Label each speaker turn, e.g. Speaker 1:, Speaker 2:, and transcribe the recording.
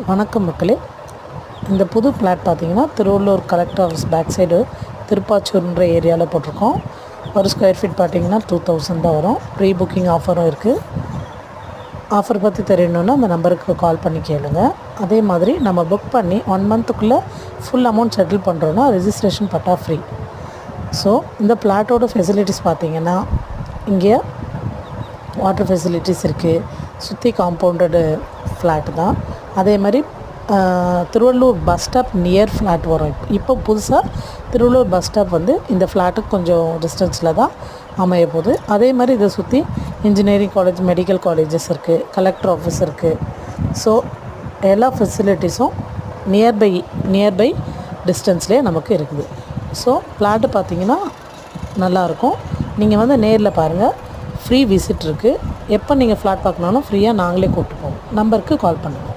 Speaker 1: வணக்கம் மக்களே. இந்த புது ஃப்ளாட் பார்த்தீங்கன்னா Tiruvallur collector office back side திருப்பாச்சூர்ன்ற ஏரியாவில் போட்டிருக்கோம். ஒரு ஸ்கொயர் ஃபீட் பார்த்தீங்கன்னா 2000 தான் வரும். ப்ரீ புக்கிங் ஆஃபரும் இருக்குது. ஆஃபர் பற்றி தெரியணுன்னா அந்த நம்பருக்கு கால் பண்ணி கேளுங்க. அதே மாதிரி நம்ம புக் பண்ணி 1 மந்த்துக்குள்ளே ஃபுல் அமௌண்ட் செட்டில் பண்ணுறோன்னா ரெஜிஸ்ட்ரேஷன் பட்டா ஃப்ரீ. ஸோ இந்த ஃப்ளாட்டோட ஃபெசிலிட்டிஸ் பார்த்தீங்கன்னா இங்கே வாட்டர் ஃபெசிலிட்டிஸ் இருக்குது. சுற்றி காம்பவுண்டடு ஃப்ளாட்டு தான். அதே மாதிரி Thiruvallur bus stop near flat வரும். இப்போ புதுசாக திருவள்ளூர் பஸ் ஸ்டாப் வந்து இந்த ஃப்ளாட்டுக்கு கொஞ்சம் டிஸ்டன்ஸில் தான் அமைய போகுது. அதே மாதிரி இதை சுற்றி இன்ஜினியரிங் காலேஜ், மெடிக்கல் காலேஜஸ் இருக்குது, கலெக்டர் ஆஃபீஸ் இருக்குது. ஸோ எல்லா ஃபெசிலிட்டிஸும் நியர்பை டிஸ்டன்ஸ்லேயே நமக்கு இருக்குது. ஸோ ஃப்ளாட்டு பார்த்திங்கன்னா நல்லாயிருக்கும். நீங்கள் வந்து நேரில் பாருங்கள். ஃப்ரீ விசிட் இருக்குது. எப்போ நீங்கள் ஃப்ளாட் பார்க்கணுன்னா ஃப்ரீயாக நாங்களே கூப்பிட்டு போவோம். நம்பருக்கு கால் பண்ணுங்கள்.